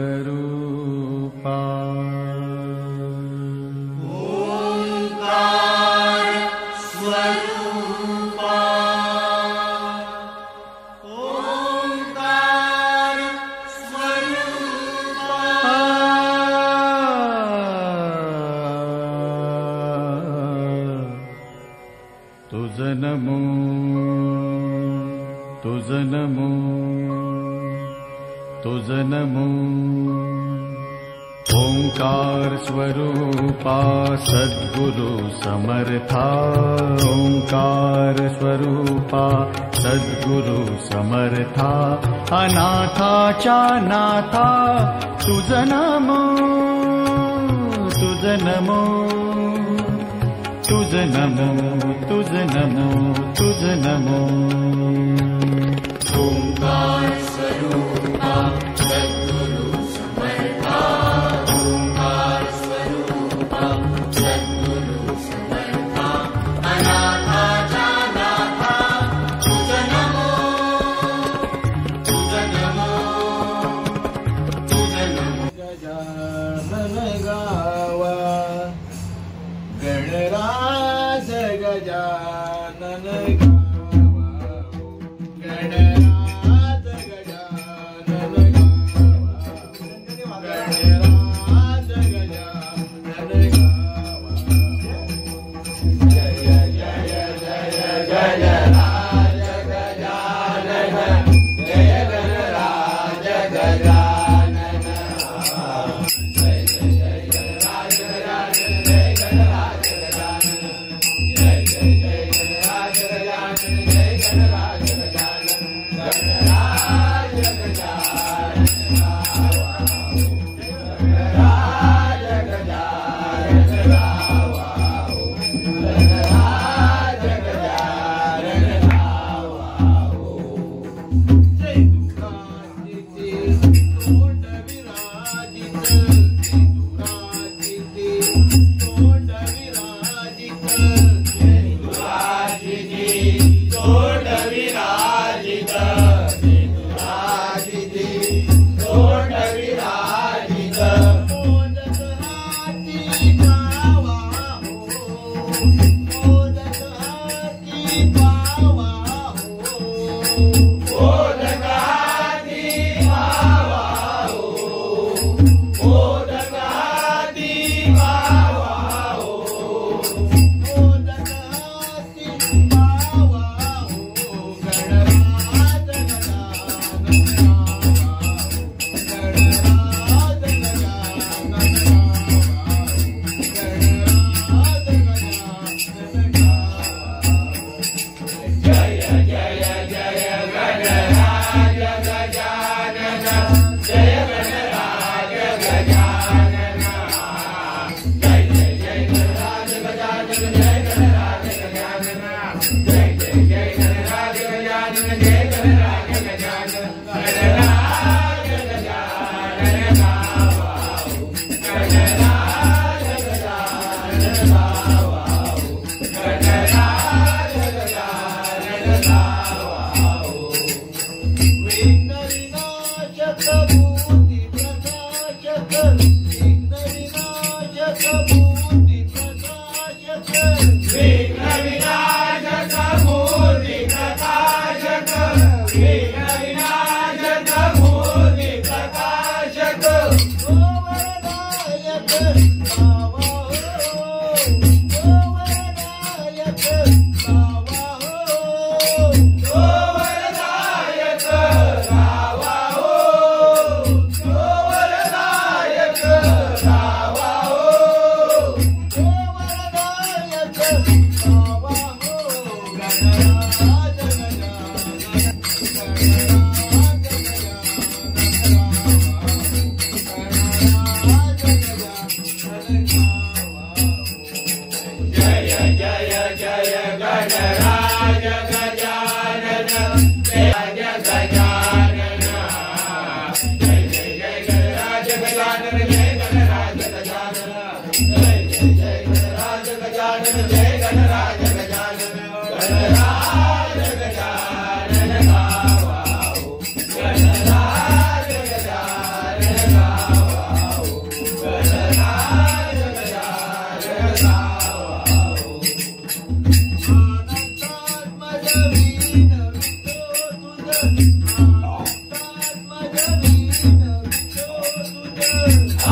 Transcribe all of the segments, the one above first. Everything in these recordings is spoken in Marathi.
स्वरूपा ओंकार स्वरूपा ओंकार स्वरूपा तुझ नमो तुझ नमो तुझ नमो ओंकार स्वरूपा सद्गुरु समर्था ओंकार स्वरूपा सद्गुरु समर्था अनाथाच्या नाथा तुझ नमो तुझ नमो तुझ नमो तुझ नमो तुझ नमो ओंकार स्वरूपा सद्गुरु समर्था ओंकार स्वरूपा सद्गुरु समर्था अनाथाच्या नाथा तुझ नमो तुझ नमो तुझ नमो गजानन गावा गणराज गजानन गावा गणराज गजानन गावा गणराज गजानन गावा जय जय जय जय राज गजानन जय गणराज गजानन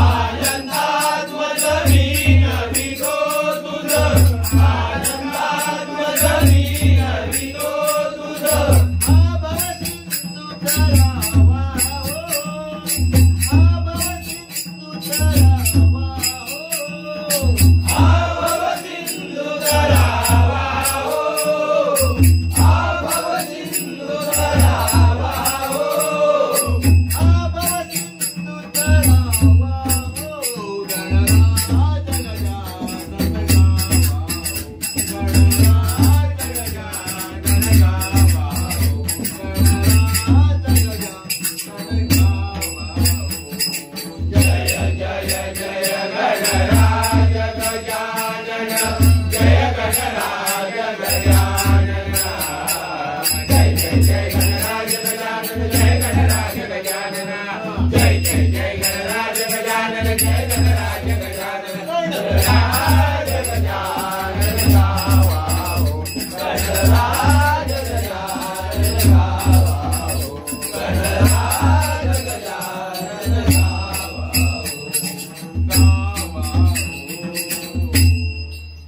आनंदात मदनी नवितो तुझ आनंदात मदनी नवितो तुझ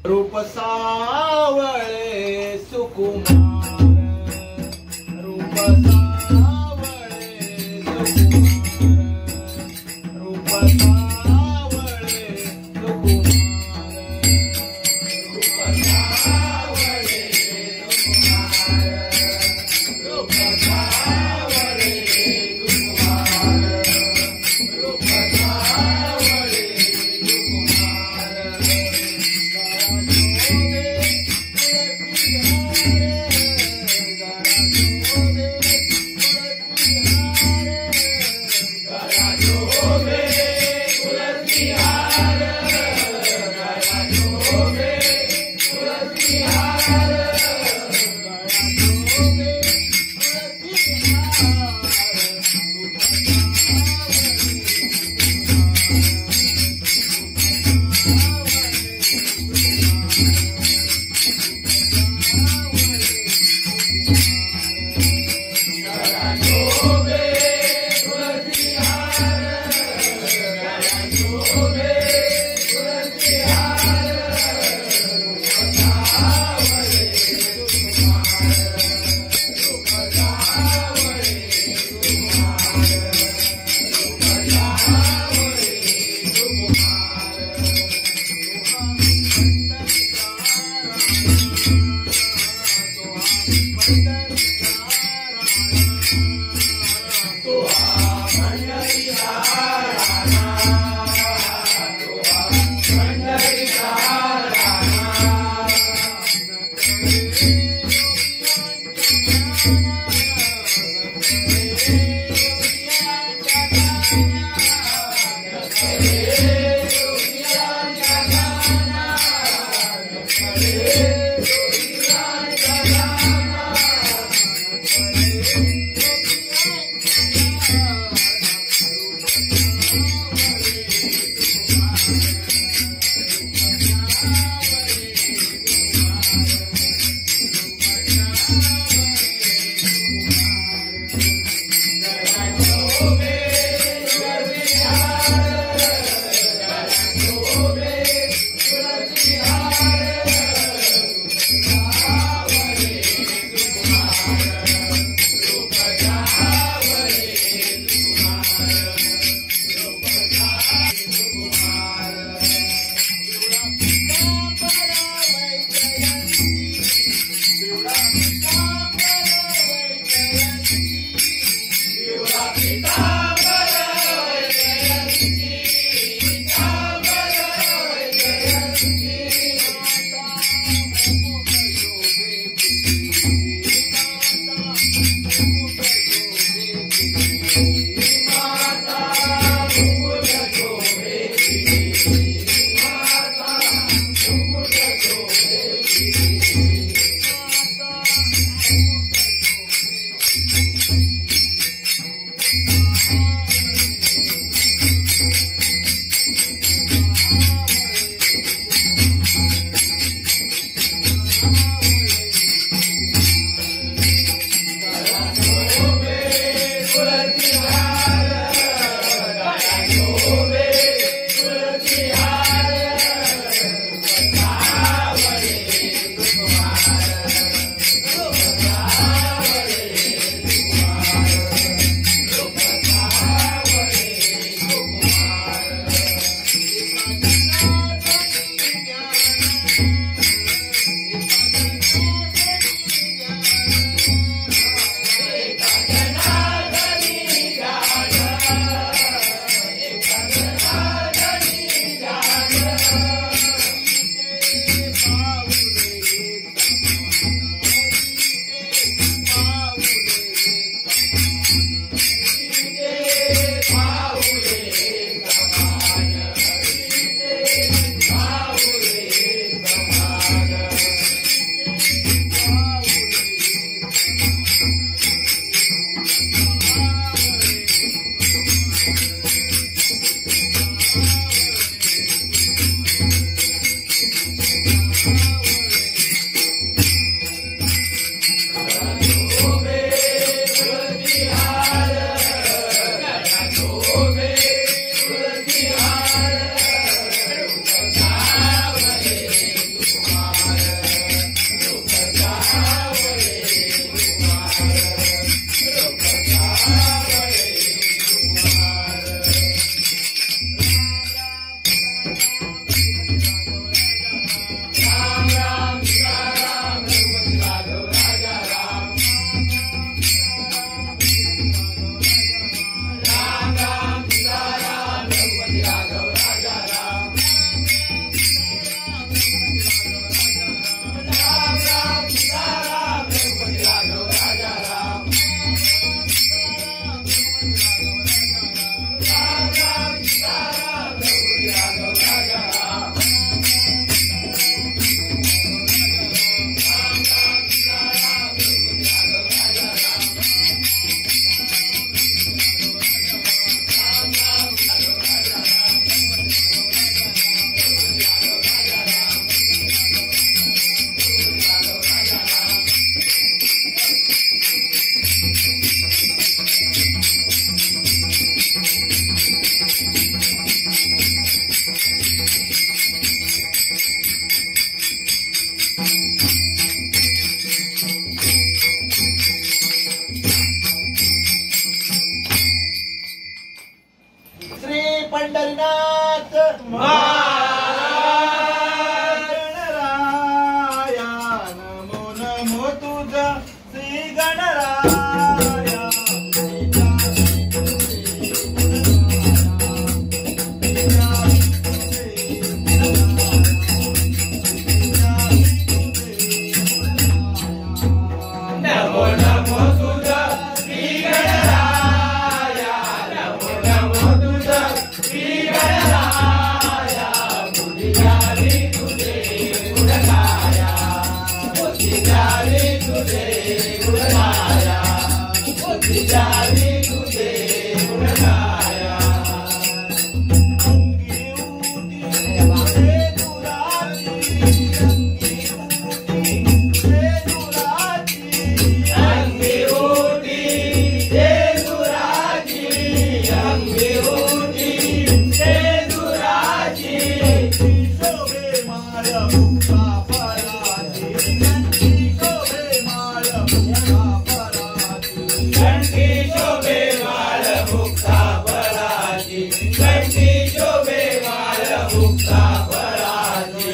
रूप सावळे सुकुमार रूप सावळे सुकुमार रूप सावळे सुकुमार रूप सावळे सुकुमार रूप सावळे सुकुमार रूप सावळे पंढरीनाथ गणराया नमो नमो तुझा श्री गणराया नमो नमो तुझा श्री गणराया नमो नमो तुझा श्री गणराया बुद्धी झाली तुझे गुणगाया बुद्धी झाली तुझे गुणगाया बुद्धी झाली तुझे गुणगाया अंगी उठी हे दुराजी अंगी उठी हे दुराजी शोभे माळ मुक्ता फराची शोभे माळ मुक्ता फराची घंटी शोभे माळ मुक्ता फळाची घंटी शोभे माळ मुक्ता फळाची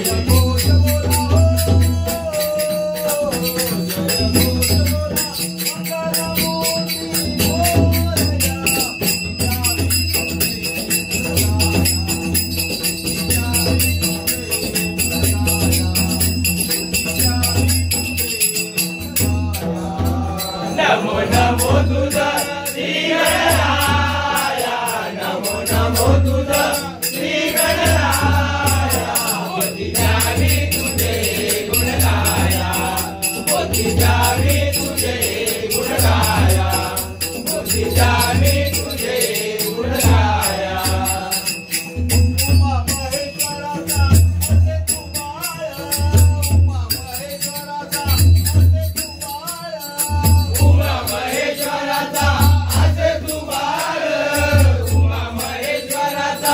नमो नमो तुझा श्री गणराया नमो नमो तुझा श्री गणराया होती जावी तुझे गुणगाया होती जावी तुझे गुणगाया होती जावी तुझे गुणगाया उमा महेश्वराचा असे तू बाळ उमा महेश्वराचा असे तू बाळ उमा महेश्वराचा असे तू बाळ उमा महेश्वराचा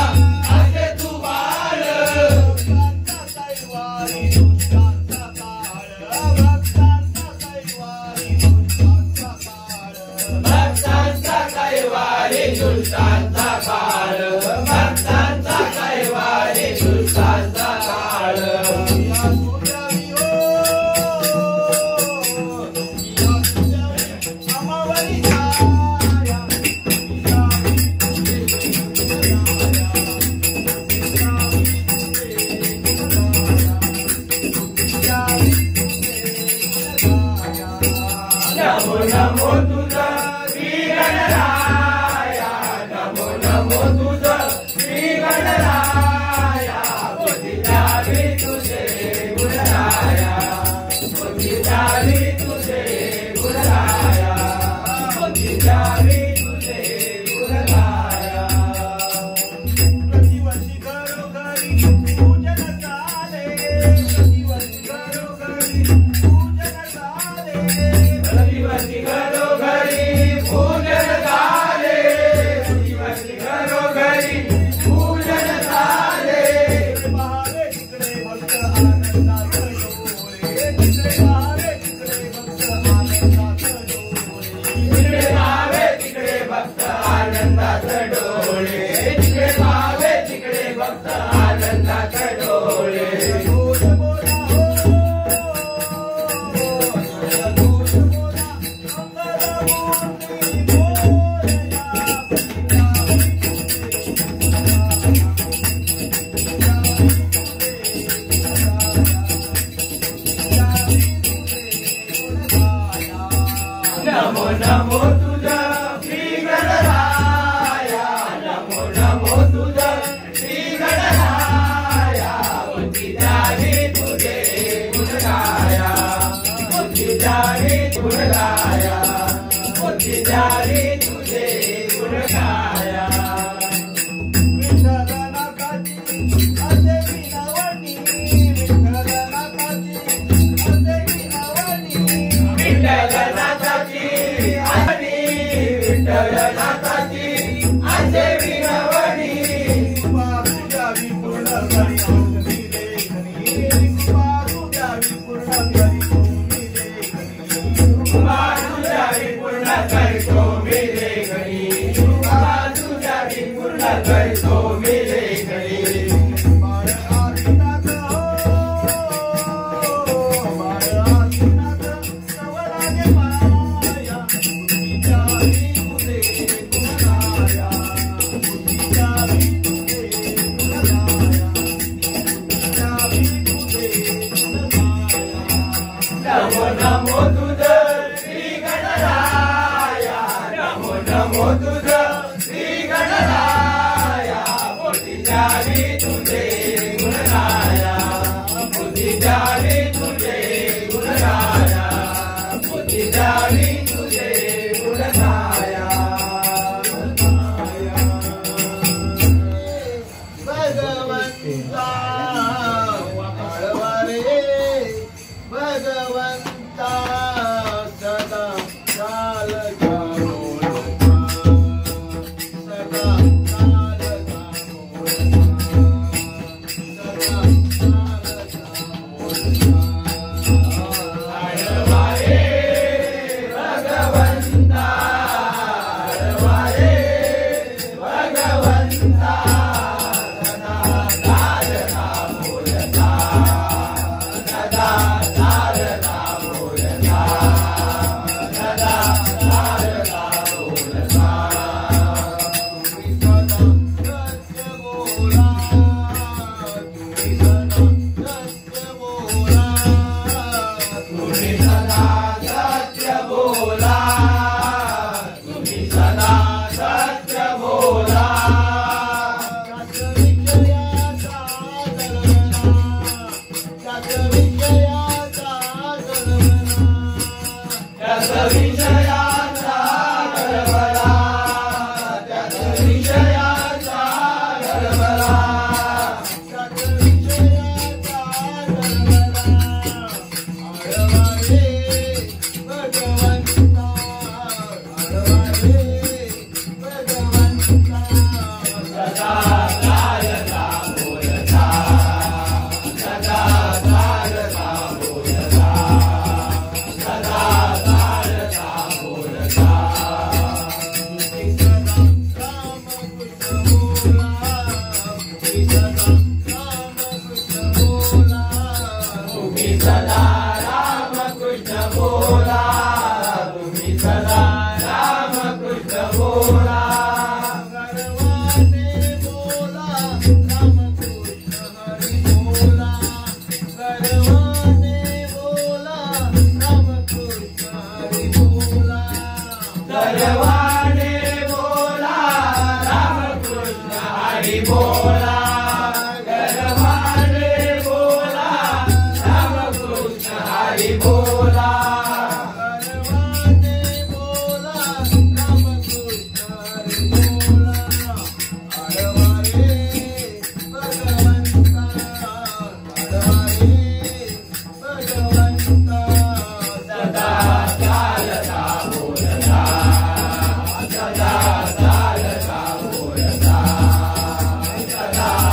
सदा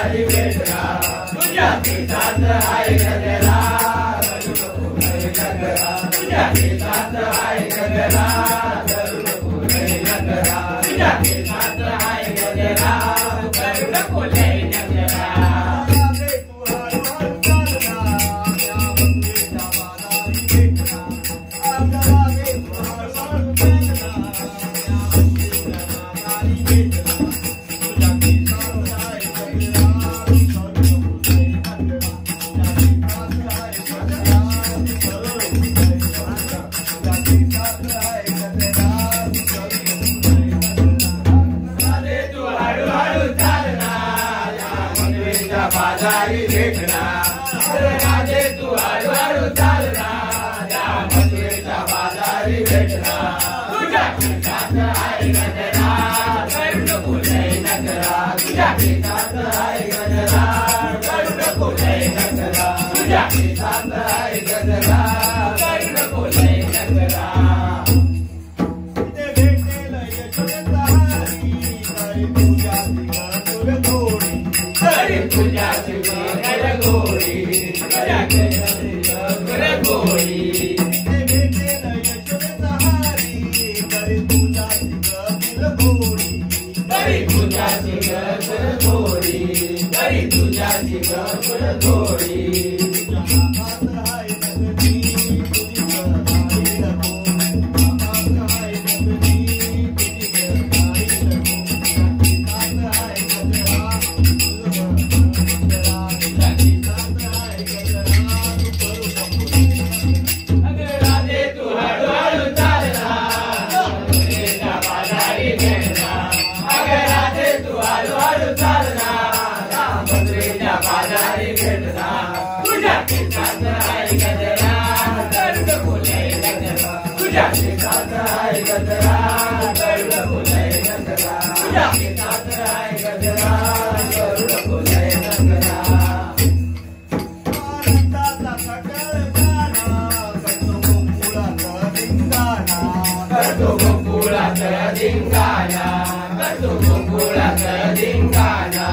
बाजारी भेटला तुझ्या केसात आहे गजरा धरू नको लय नखरा तुझ्या केसात आहे गजरा धरू नको लय नखरा तुझ्या केसात आहे गजरा धरू नको लय नखरा बाजारी भेटना राजे तू हळूहळू चालना या मथुरेच्या बाजारी भेटना तुझ्या केसात आहे गजरा करू नको लय नखरा तुझ्या केसात आहे गजरा करू नको लय नखरा तुझ्या केसात आहे गजरा करू नको लय नखरा तुझ्या शिवाय गोरी तुझ्या केसात गोरी तरी तुझ्या शिवाय गोरी तरी तुझ्या शिवाय गोरी बाजारी भेटना तुझ्या केसात आहे गजरा करू नको लय नखरा तुझ्या केसात आहे गजरा करू नको लय नखरा तुझ्या केसात आहे गजरा करू नको लय नखरा करतो गोकुळात धिंगाणा करतो गोकुळात धिंगाणा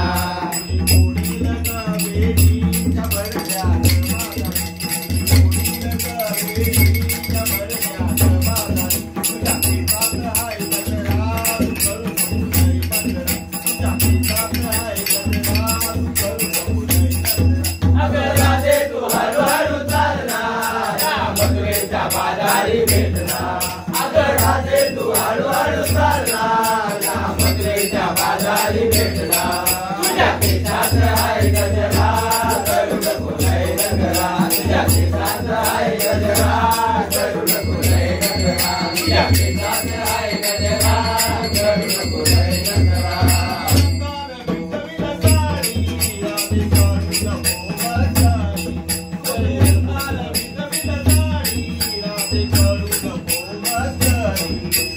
बाजारी भेटना अगर राजे तू हळूहळू चालना या मथुरेच्या बाजारी भेटना तुझ्या केसात आहे गजरा करू नको लय नखरा तुझ्या केसात आहे गजरा करू नको लय नखरा तुझ्या केसात आहे गजरा करू नको लय नखरा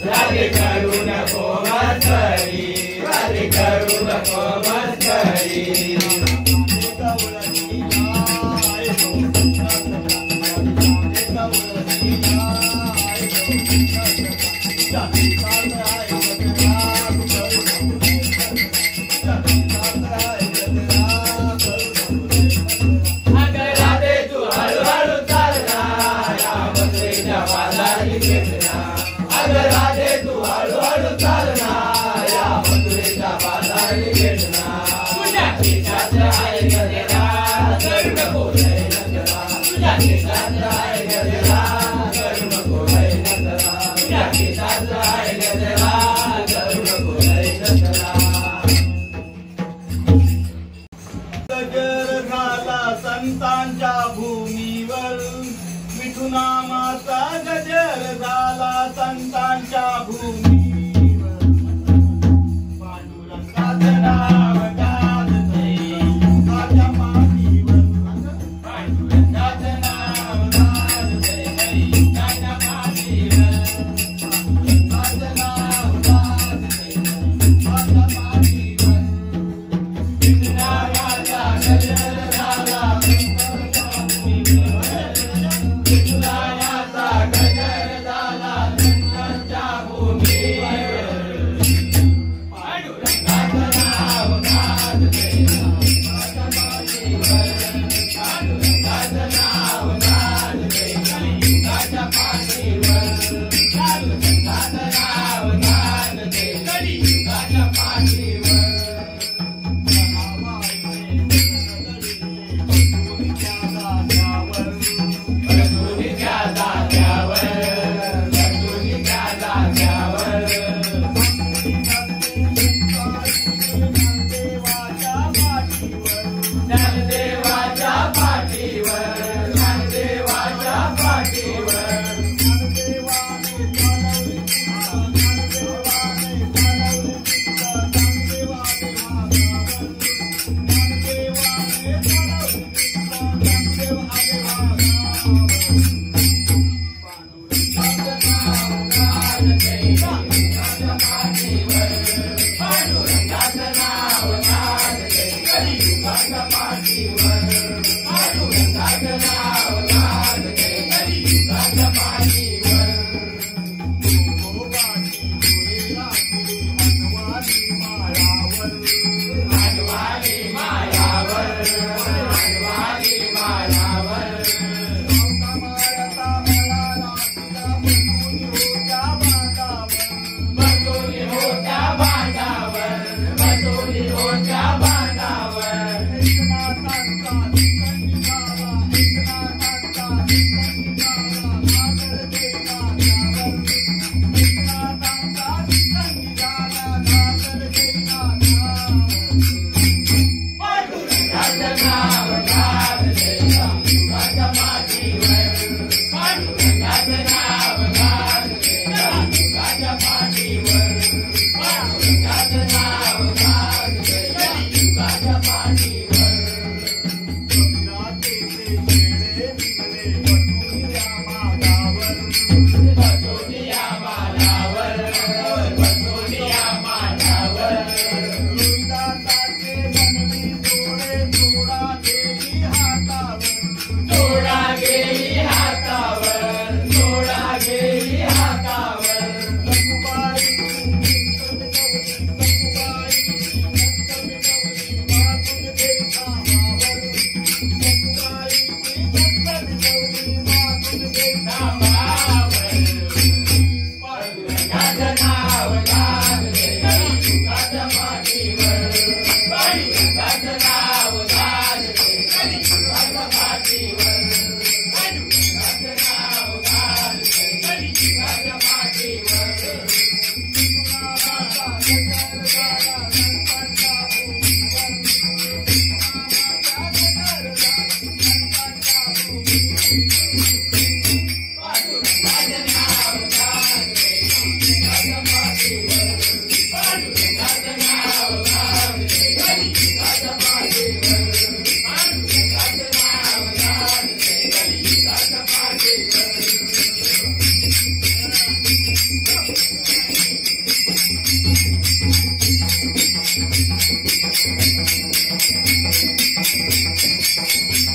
राधे करू नको मस्करी राधे करू नको मस्करी अगर राधे तू हळूहळू चालना या मथुरेच्या बाजारी भेटना अगर राधे तू हळूहळू चालना या मथुरेच्या बाजारी भेटना तुझ्या केसात आहे गजरा करू नको लय नखरा तुझ्या केसात आहे गजरा करू नको लय नखरा तुझ्या केसात आहे गजरा करू नको लय नखरा गजर झाला संतांच्या भूमीवर विठुनामाचा गजर झाला संतांच्या भूमीवर पांडुरंगाचं नाव गाजतंय तुकाच्या मातीवर पांडुरंगाचं नाव गाजतंय तुकाच्या मातीवर पांडुरंगाचं नाव गाजतंय तुकाच्या मातीवर विठुनामाचा गजर झाला संतांच्या भूमीवर विठुनामाचा गजर झाला संतांच्या भूमीवर पांडुरंगाचं नाव गाजतंय ज्ञानदेवाच्या पाठीवर ज्ञानदेवाच्या पाठीवर Thank you.